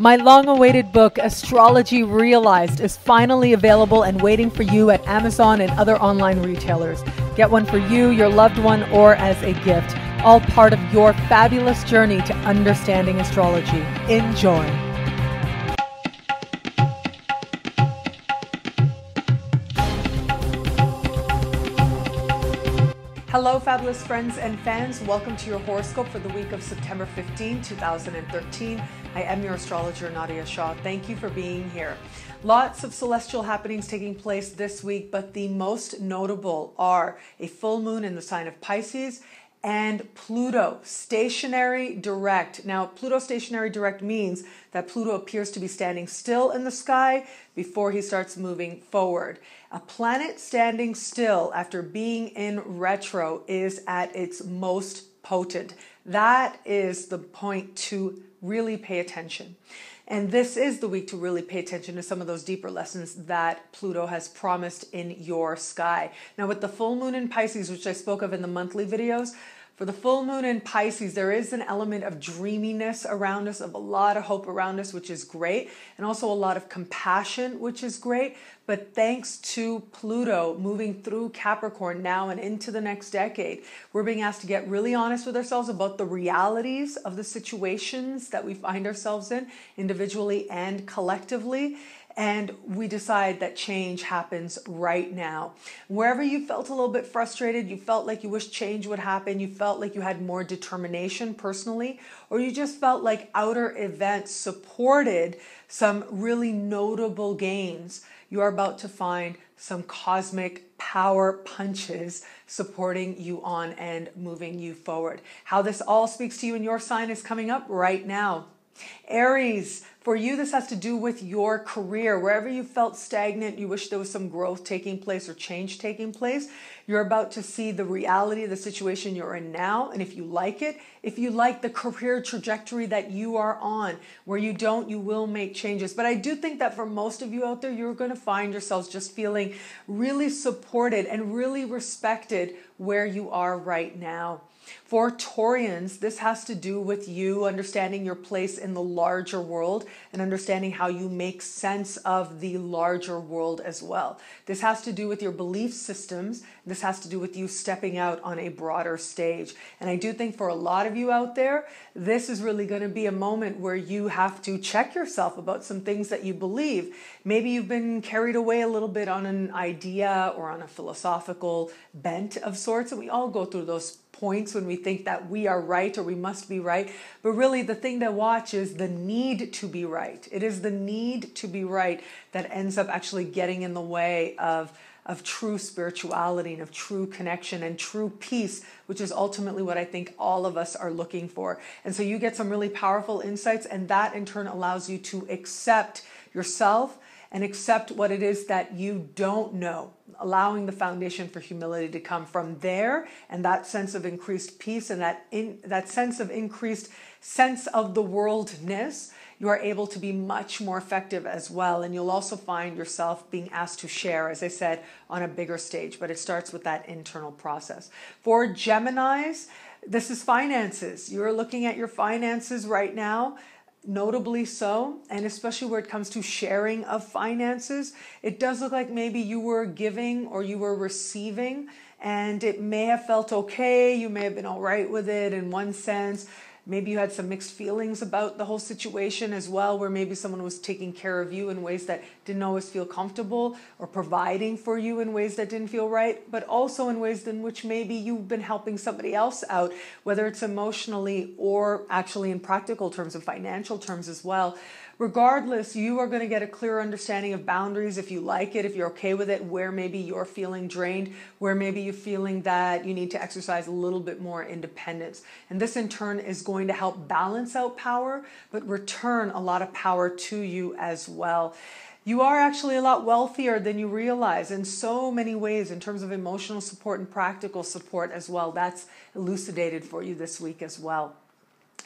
My long-awaited book, Astrology Realized, is finally available and waiting for you at Amazon and other online retailers. Get one for you, your loved one, or as a gift. All part of your fabulous journey to understanding astrology. Enjoy. Hello, fabulous friends and fans. Welcome to your horoscope for the week of September 15, 2013. I am your astrologer, Nadiya Shah. Thank you for being here. Lots of celestial happenings taking place this week, but the most notable are a full moon in the sign of Pisces and Pluto stationary direct. Now, Pluto stationary direct means that Pluto appears to be standing still in the sky before he starts moving forward. A planet standing still after being in retro is at its most potent. That is the point to really pay attention. And this is the week to really pay attention to some of those deeper lessons that Pluto has promised in your sky. Now, with the full moon in Pisces, which I spoke of in the monthly videos, for the full moon in Pisces, there is an element of dreaminess around us, of a lot of hope around us, which is great, and also a lot of compassion, which is great. But thanks to Pluto moving through Capricorn now and into the next decade, we're being asked to get really honest with ourselves about the realities of the situations that we find ourselves in, individually and collectively. And we decide that change happens right now. Wherever you felt a little bit frustrated, you felt like you wish change would happen, you felt like you had more determination personally, or you just felt like outer events supported some really notable gains, you are about to find some cosmic power punches supporting you on and moving you forward. How this all speaks to you in your sign is coming up right now. Aries, for you, this has to do with your career. Wherever you felt stagnant, you wish there was some growth taking place or change taking place, you're about to see the reality of the situation you're in now. And if you like it, if you like the career trajectory that you are on, where you don't, you will make changes. But I do think that for most of you out there, you're going to find yourselves just feeling really supported and really respected where you are right now. For Taurians, this has to do with you understanding your place in the larger world and understanding how you make sense of the larger world as well. This has to do with your belief systems. This has to do with you stepping out on a broader stage. And I do think for a lot of you out there, this is really going to be a moment where you have to check yourself about some things that you believe. Maybe you've been carried away a little bit on an idea or on a philosophical bent of sorts, and we all go through those points when we think that we are right or we must be right. But really the thing to watch is the need to be right. It is the need to be right that ends up actually getting in the way of true spirituality and of true connection and true peace, which is ultimately what I think all of us are looking for. And so you get some really powerful insights, and that in turn allows you to accept yourself and accept what it is that you don't know, allowing the foundation for humility to come from there, and that sense of increased peace and that sense of increased sense of the worldness, you are able to be much more effective as well. And you'll also find yourself being asked to share, as I said, on a bigger stage, but it starts with that internal process. For Geminis, this is finances. You're looking at your finances right now, notably so, and especially where it comes to sharing of finances. It does look like maybe you were giving or you were receiving, and it may have felt okay. You may have been all right with it in one sense. Maybe you had some mixed feelings about the whole situation as well, where maybe someone was taking care of you in ways that didn't always feel comfortable, or providing for you in ways that didn't feel right, but also in ways in which maybe you've been helping somebody else out, whether it's emotionally or actually in practical terms and financial terms as well. Regardless, you are going to get a clear understanding of boundaries if you like it, if you're okay with it, where maybe you're feeling drained, where maybe you're feeling that you need to exercise a little bit more independence. And this in turn is going to help balance out power, but return a lot of power to you as well. You are actually a lot wealthier than you realize in so many ways in terms of emotional support and practical support as well. That's elucidated for you this week as well.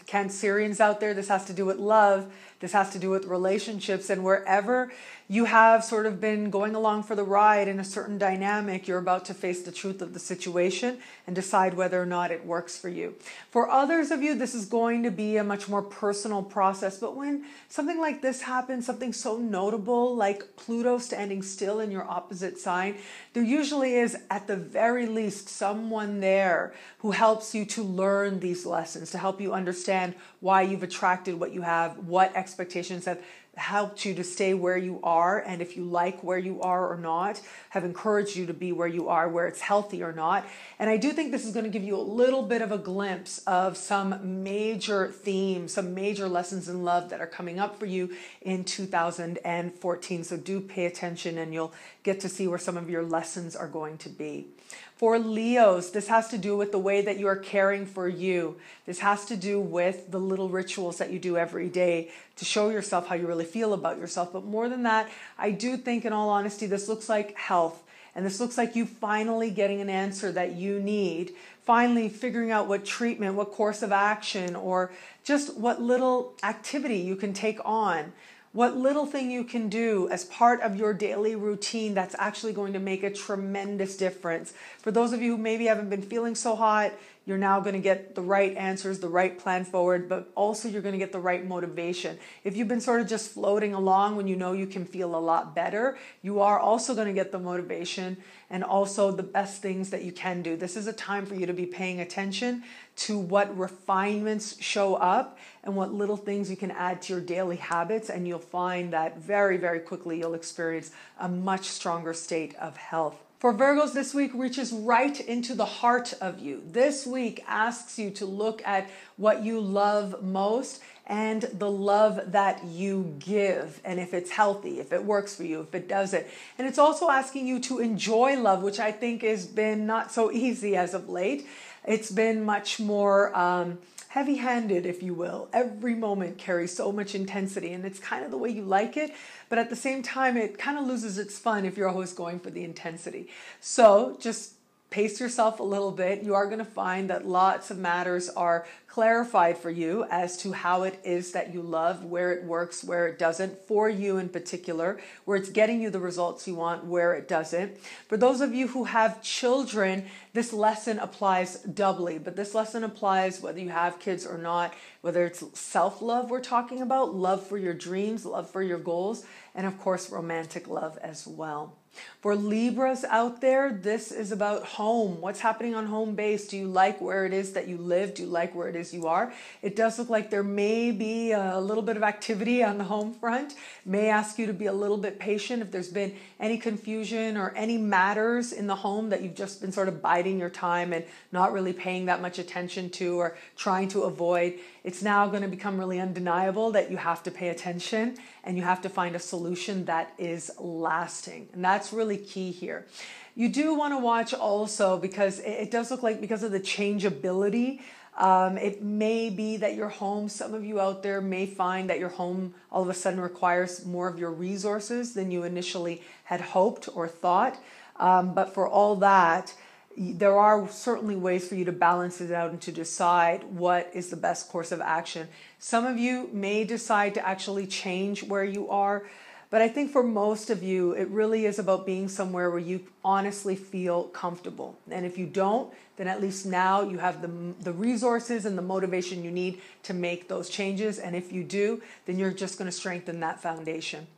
Cancerians out there, this has to do with love. This has to do with relationships, and wherever you have sort of been going along for the ride in a certain dynamic, you're about to face the truth of the situation and decide whether or not it works for you. For others of you, this is going to be a much more personal process, but when something like this happens, something so notable like Pluto standing still in your opposite sign, there usually is at the very least someone there who helps you to learn these lessons, to help you understand why you've attracted what you have, what expectations have helped you to stay where you are, and if you like where you are or not, have encouraged you to be where you are, where it's healthy or not. And I do think this is going to give you a little bit of a glimpse of some major themes, some major lessons in love that are coming up for you in 2014. So do pay attention and you'll get to see where some of your lessons are going to be. For Leos, this has to do with the way that you are caring for you. This has to do with the little rituals that you do every day to show yourself how you really feel about yourself. But more than that, I do think, in all honesty, this looks like health. And this looks like you finally getting an answer that you need, finally figuring out what treatment, what course of action, or just what little activity you can take on. What little thing you can do as part of your daily routine that's actually going to make a tremendous difference. For those of you who maybe haven't been feeling so hot, you're now going to get the right answers, the right plan forward, but also you're going to get the right motivation. If you've been sort of just floating along when you know you can feel a lot better, you are also going to get the motivation and also the best things that you can do. This is a time for you to be paying attention to what refinements show up and what little things you can add to your daily habits, and you'll find that very, very quickly you'll experience a much stronger state of health. For Virgos, this week reaches right into the heart of you. This week asks you to look at what you love most and the love that you give, and if it's healthy, if it works for you, if it doesn't. And it's also asking you to enjoy love, which I think has been not so easy as of late. It's been much more heavy-handed, if you will. Every moment carries so much intensity, and it's kind of the way you like it, but at the same time, it kind of loses its fun if you're always going for the intensity. So just pace yourself a little bit. You are going to find that lots of matters are clarified for you as to how it is that you love, where it works, where it doesn't, for you in particular, where it's getting you the results you want, where it doesn't. For those of you who have children, this lesson applies doubly, but this lesson applies whether you have kids or not, whether it's self-love we're talking about, love for your dreams, love for your goals, and of course, romantic love as well. For Libras out there, this is about home. What's happening on home base? Do you like where it is that you live? Do you like where it is you are? It does look like there may be a little bit of activity on the home front. May ask you to be a little bit patient if there's been any confusion or any matters in the home that you've just been sort of biding your time and not really paying that much attention to or trying to avoid. It's now going to become really undeniable that you have to pay attention and you have to find a solution that is lasting. And that's really key here. You do want to watch also because it does look like because of the changeability, it may be that your home, some of you out there may find that your home all of a sudden requires more of your resources than you initially had hoped or thought. But for all that, there are certainly ways for you to balance it out and to decide what is the best course of action. Some of you may decide to actually change where you are, but I think for most of you, it really is about being somewhere where you honestly feel comfortable. And if you don't, then at least now you have the resources and the motivation you need to make those changes. And if you do, then you're just going to strengthen that foundation.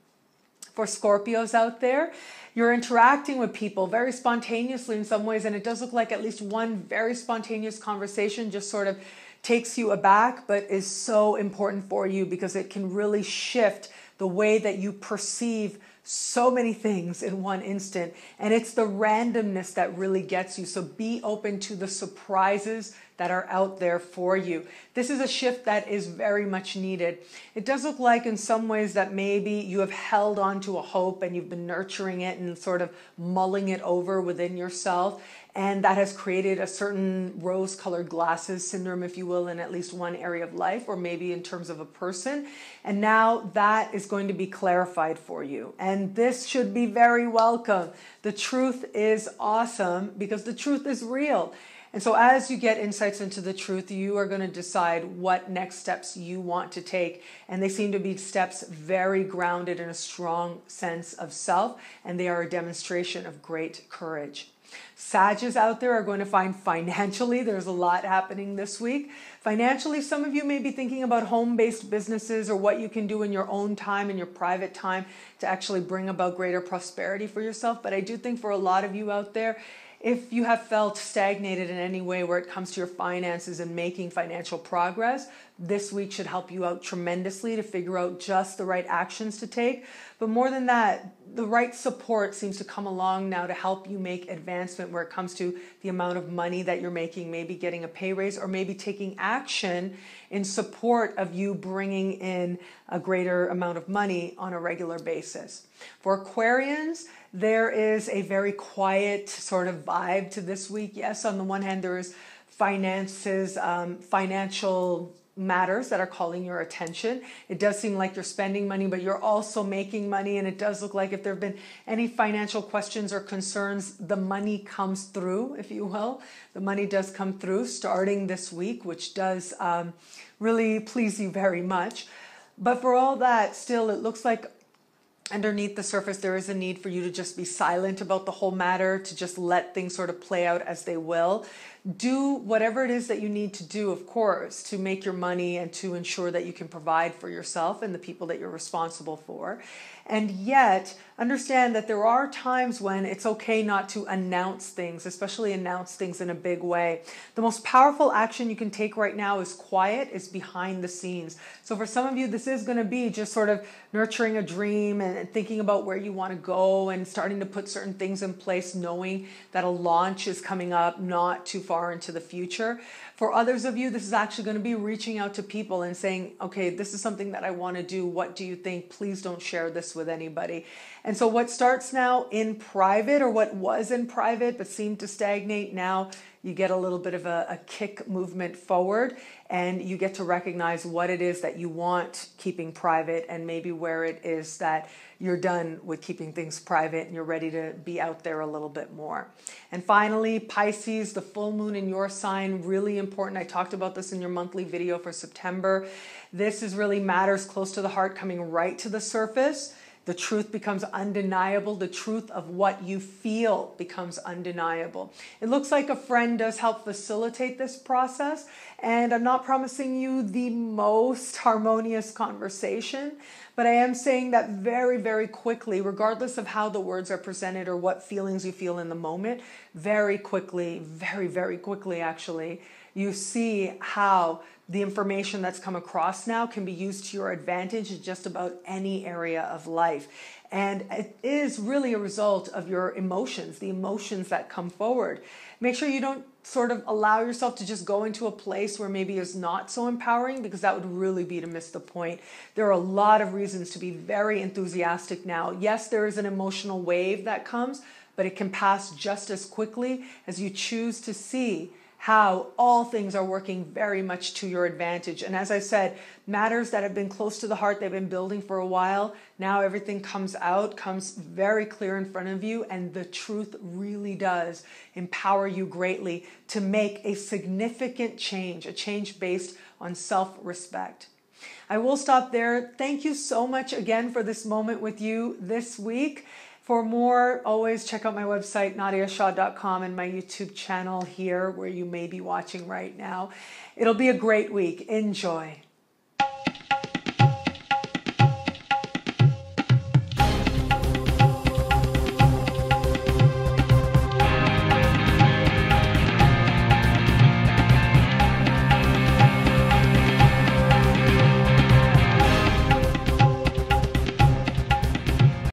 For Scorpios out there, you're interacting with people very spontaneously in some ways, and it does look like at least one very spontaneous conversation just sort of takes you aback, but is so important for you because it can really shift the way that you perceive so many things in one instant. And it's the randomness that really gets you. So be open to the surprises that are out there for you. This is a shift that is very much needed. It does look like in some ways that maybe you have held on to a hope and you've been nurturing it and sort of mulling it over within yourself. And that has created a certain rose-colored glasses syndrome, if you will, in at least one area of life, or maybe in terms of a person. And now that is going to be clarified for you. And this should be very welcome. The truth is awesome because the truth is real. And so as you get insights into the truth, you are going to decide what next steps you want to take. And they seem to be steps very grounded in a strong sense of self, and they are a demonstration of great courage. Sages out there are going to find financially, there's a lot happening this week. Financially, some of you may be thinking about home-based businesses or what you can do in your own time, in your private time, to actually bring about greater prosperity for yourself. But I do think for a lot of you out there, if you have felt stagnated in any way where it comes to your finances and making financial progress, this week should help you out tremendously to figure out just the right actions to take. But more than that, the right support seems to come along now to help you make advancement where it comes to the amount of money that you're making, maybe getting a pay raise, or maybe taking action in support of you bringing in a greater amount of money on a regular basis. For Aquarians, there is a very quiet sort of vibe to this week. Yes, on the one hand, there is finances, financial matters that are calling your attention. It does seem like you're spending money, but you're also making money. And it does look like if there have been any financial questions or concerns, the money comes through, if you will. The money does come through starting this week, which does really please you very much. But for all that, still, it looks like underneath the surface, there is a need for you to just be silent about the whole matter, to just let things sort of play out as they will. Do whatever it is that you need to do, of course, to make your money and to ensure that you can provide for yourself and the people that you're responsible for. And yet, understand that there are times when it's okay not to announce things, especially announce things in a big way. The most powerful action you can take right now is quiet, is behind the scenes. So for some of you, this is going to be just sort of nurturing a dream and thinking about where you want to go and starting to put certain things in place, knowing that a launch is coming up not too far into the future. For others of you, this is actually going to be reaching out to people and saying, okay, this is something that I want to do. What do you think? Please don't share this with anybody. And so what starts now in private, or what was in private but seemed to stagnate, now you get a little bit of a kick movement forward, and you get to recognize what it is that you want keeping private, and maybe where it is that you're done with keeping things private and you're ready to be out there a little bit more. And finally, Pisces, the full moon in your sign, really important. I talked about this in your monthly video for September. This is really matters close to the heart coming right to the surface. The truth becomes undeniable. The truth of what you feel becomes undeniable. It looks like a friend does help facilitate this process, and I'm not promising you the most harmonious conversation, but I am saying that very, very quickly, regardless of how the words are presented or what feelings you feel in the moment, very quickly, very, very quickly actually, you see how the information that's come across now can be used to your advantage in just about any area of life. And it is really a result of your emotions, the emotions that come forward. Make sure you don't sort of allow yourself to just go into a place where maybe is not so empowering, because that would really be to miss the point. There are a lot of reasons to be very enthusiastic now. Yes, there is an emotional wave that comes, but it can pass just as quickly as you choose to see how all things are working very much to your advantage. And as I said, matters that have been close to the heart, they've been building for a while, now everything comes out, comes very clear in front of you, and the truth really does empower you greatly to make a significant change, a change based on self-respect. I will stop there. Thank you so much again for this moment with you this week. For more, always check out my website, nadiyashah.com, and my YouTube channel here where you may be watching right now. It'll be a great week. Enjoy.